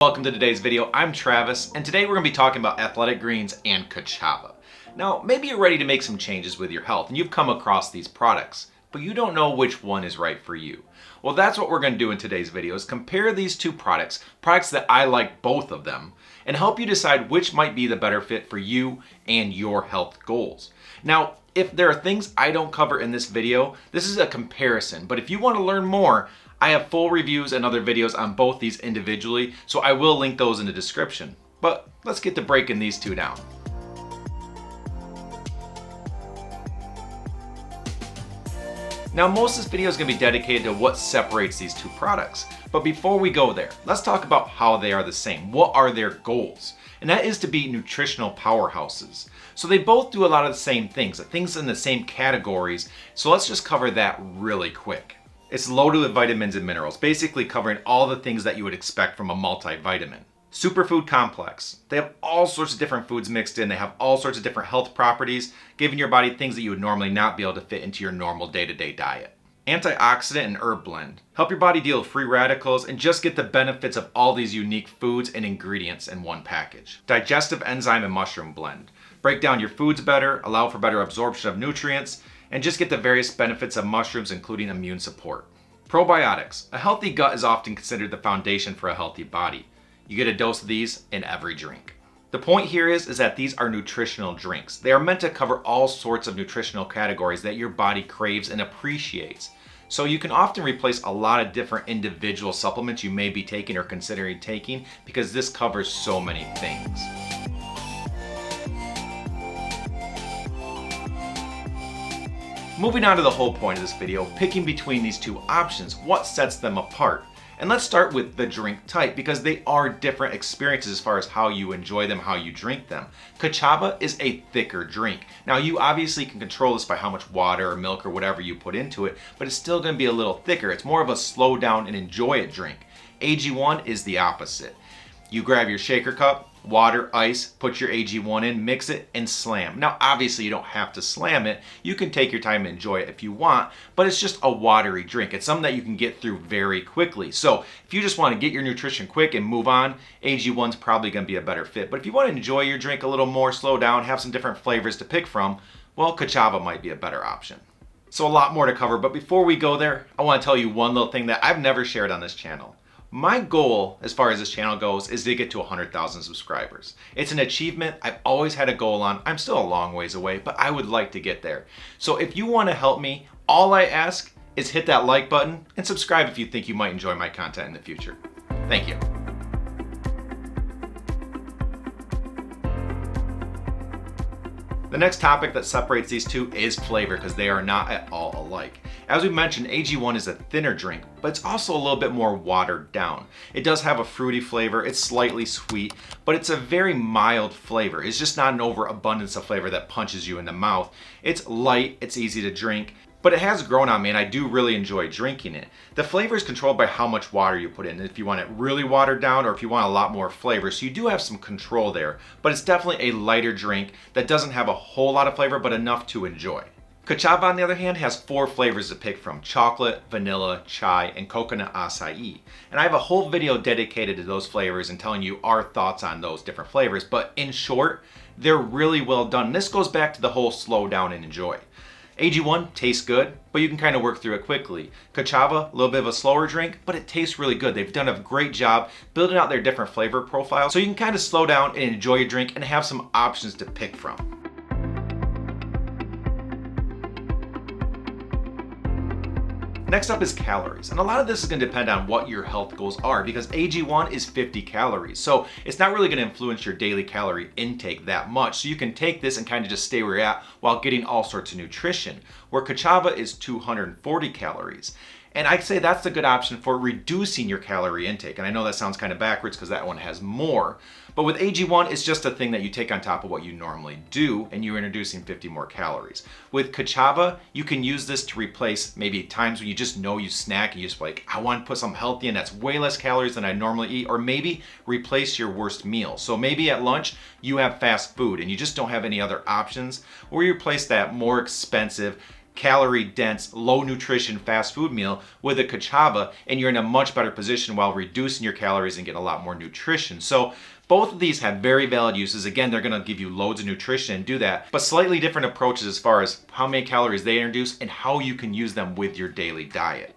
Welcome to today's video. I'm Travis, and today we're going to be talking about athletic greens and Ka'Chava. Now, maybe you're ready to make some changes with your health and you've come across these products, but you don't know which one is right for you. Well, that's what we're going to do in today's video, is compare these two products that I like both of them, and help you decide which might be the better fit for you and your health goals. Now, if there are things I don't cover in this video, this is a comparison, but if you want to learn more, I have full reviews and other videos on both these individually, so I will link those in the description. But let's get to breaking these two down. Now, most of this video is going to be dedicated to what separates these two products. But before we go there, let's talk about how they are the same. What are their goals? And that is to be nutritional powerhouses. So they both do a lot of the same things in the same categories. So let's just cover that really quick. It's loaded with vitamins and minerals, basically covering all the things that you would expect from a multivitamin. Superfood complex. They have all sorts of different foods mixed in. They have all sorts of different health properties, giving your body things that you would normally not be able to fit into your normal day-to-day diet. Antioxidant and herb blend. Help your body deal with free radicals and just get the benefits of all these unique foods and ingredients in one package. Digestive enzyme and mushroom blend. Break down your foods better, allow for better absorption of nutrients, and just get the various benefits of mushrooms, including immune support. Probiotics. A healthy gut is often considered the foundation for a healthy body. You get a dose of these in every drink. The point here is that these are nutritional drinks. They are meant to cover all sorts of nutritional categories that your body craves and appreciates. So you can often replace a lot of different individual supplements you may be taking or considering taking, because this covers so many things. Moving on to the whole point of this video, picking between these two options, what sets them apart? And let's start with the drink type, because they are different experiences as far as how you enjoy them, how you drink them. Ka'Chava is a thicker drink. Now, you obviously can control this by how much water or milk or whatever you put into it, but it's still going to be a little thicker. It's more of a slow down and enjoy it drink. AG1 is the opposite. You grab your shaker cup, water, ice, put your AG1 in, mix it, and slam. Now, obviously, you don't have to slam it. You can take your time and enjoy it if you want, but it's just a watery drink. It's something that you can get through very quickly. So if you just want to get your nutrition quick and move on, AG1's probably going to be a better fit. But if you want to enjoy your drink a little more, slow down, have some different flavors to pick from, well, Ka'Chava might be a better option. So a lot more to cover, but before we go there, I want to tell you one little thing that I've never shared on this channel. My goal, as far as this channel goes, is to get to 100,000 subscribers. It's an achievement I've always had a goal on. I'm still a long ways away, but I would like to get there. So if you want to help me, all I ask is hit that like button and subscribe if you think you might enjoy my content in the future. Thank you. The next topic that separates these two is flavor, because they are not at all alike. As we mentioned, AG1 is a thinner drink, but it's also a little bit more watered down. It does have a fruity flavor, it's slightly sweet, but it's a very mild flavor. It's just not an overabundance of flavor that punches you in the mouth. It's light, it's easy to drink, but it has grown on me and I do really enjoy drinking it. The flavor is controlled by how much water you put in, if you want it really watered down or if you want a lot more flavor. So you do have some control there, but it's definitely a lighter drink that doesn't have a whole lot of flavor, but enough to enjoy. Ka'Chava, on the other hand, has 4 flavors to pick from: chocolate, vanilla, chai, and coconut acai. And I have a whole video dedicated to those flavors and telling you our thoughts on those different flavors. But in short, they're really well done. And this goes back to the whole slow down and enjoy. AG1 tastes good, but you can kind of work through it quickly. Ka'Chava, a little bit of a slower drink, but it tastes really good. They've done a great job building out their different flavor profiles, so you can kind of slow down and enjoy your drink and have some options to pick from. Next up is calories, and a lot of this is going to depend on what your health goals are, because AG1 is 50 calories, so it's not really going to influence your daily calorie intake that much. So you can take this and kind of just stay where you're at while getting all sorts of nutrition, where Ka'Chava is 240 calories. And I'd say that's a good option for reducing your calorie intake. And I know that sounds kind of backwards because that one has more. But with AG1, it's just a thing that you take on top of what you normally do, and you're introducing 50 more calories. With Ka'Chava, you can use this to replace maybe times when you just know you snack and you just like, I want to put something healthy in that's way less calories than I normally eat, or maybe replace your worst meal. So maybe at lunch, you have fast food and you just don't have any other options, or you replace that more expensive calorie dense, low nutrition fast food meal with a Ka'Chava, and you're in a much better position while reducing your calories and getting a lot more nutrition. So both of these have very valid uses. Again, they're going to give you loads of nutrition and do that, but slightly different approaches as far as how many calories they introduce and how you can use them with your daily diet.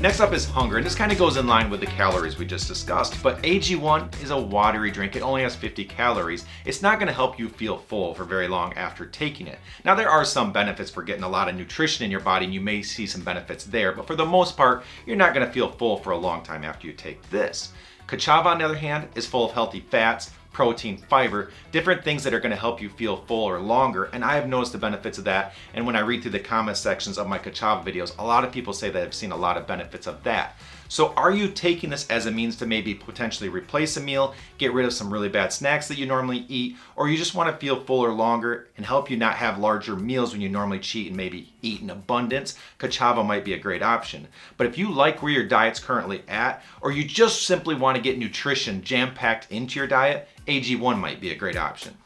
Next up is hunger, and this kind of goes in line with the calories we just discussed, but AG1 is a watery drink. It only has 50 calories. It's not going to help you feel full for very long after taking it. Now, there are some benefits for getting a lot of nutrition in your body, and you may see some benefits there, but for the most part, you're not going to feel full for a long time after you take this. Ka'Chava, on the other hand, is full of healthy fats, protein, fiber, different things that are going to help you feel full or longer, and I have noticed the benefits of that. And when I read through the comment sections of my Ka'Chava videos, a lot of people say that they've seen a lot of benefits of that. So are you taking this as a means to maybe potentially replace a meal, get rid of some really bad snacks that you normally eat, or you just want to feel fuller longer and help you not have larger meals when you normally cheat and maybe eat in abundance? Ka'Chava might be a great option. But if you like where your diet's currently at, or you just simply want to get nutrition jam-packed into your diet, AG1 might be a great option.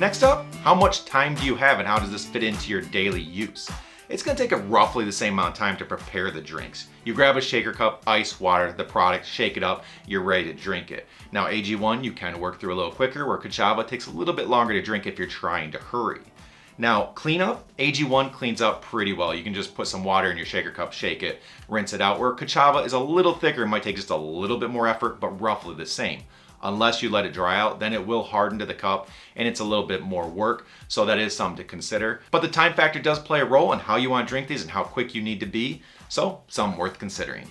Next up, how much time do you have and how does this fit into your daily use? It's going to take roughly the same amount of time to prepare the drinks. You grab a shaker cup, ice, water, the product, shake it up, you're ready to drink it. Now AG1 you kind of work through a little quicker, where Ka'Chava takes a little bit longer to drink if you're trying to hurry. Now, cleanup, AG1 cleans up pretty well. You can just put some water in your shaker cup, shake it, rinse it out, where Ka'Chava is a little thicker, it might take just a little bit more effort, but roughly the same. Unless you let it dry out, then it will harden to the cup and it's a little bit more work, so that is something to consider. But the time factor does play a role in how you want to drink these and how quick you need to be, so something worth considering.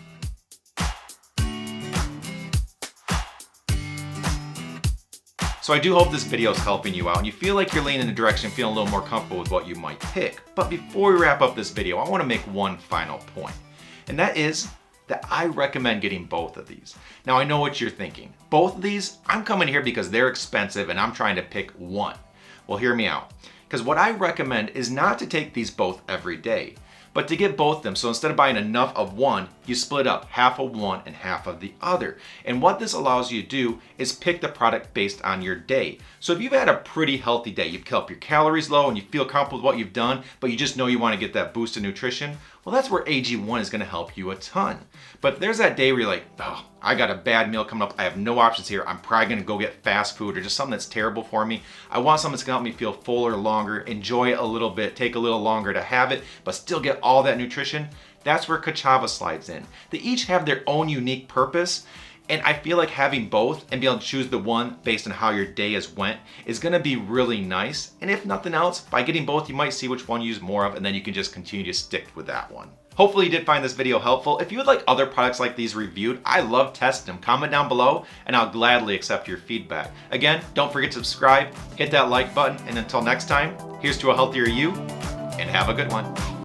So I do hope this video is helping you out and you feel like you're leaning in a direction, feeling a little more comfortable with what you might pick. But before we wrap up this video, I want to make one final point, and that is that I recommend getting both of these. Now I know what you're thinking. Both of these, I'm coming here because they're expensive and I'm trying to pick one. Well, hear me out. Because what I recommend is not to take these both every day, but to get both of them. So instead of buying enough of one, you split up half of one and half of the other. And what this allows you to do is pick the product based on your day. So if you've had a pretty healthy day, you've kept your calories low and you feel comfortable with what you've done, but you just know you want to get that boost of nutrition, well, that's where AG1 is going to help you a ton. But if there's that day where you're like, oh, I got a bad meal coming up, I have no options here, I'm probably going to go get fast food or just something that's terrible for me. I want something that's going to help me feel fuller longer, enjoy it a little bit, take a little longer to have it, but still get all that nutrition. That's where Ka'Chava slides in. They each have their own unique purpose, and I feel like having both and being able to choose the one based on how your day has went is going to be really nice. And if nothing else, by getting both, you might see which one you use more of, and then you can just continue to stick with that one. Hopefully you did find this video helpful. If you would like other products like these reviewed, I love testing them. Comment down below and I'll gladly accept your feedback. Again, don't forget to subscribe, hit that like button, and until next time, here's to a healthier you, and have a good one.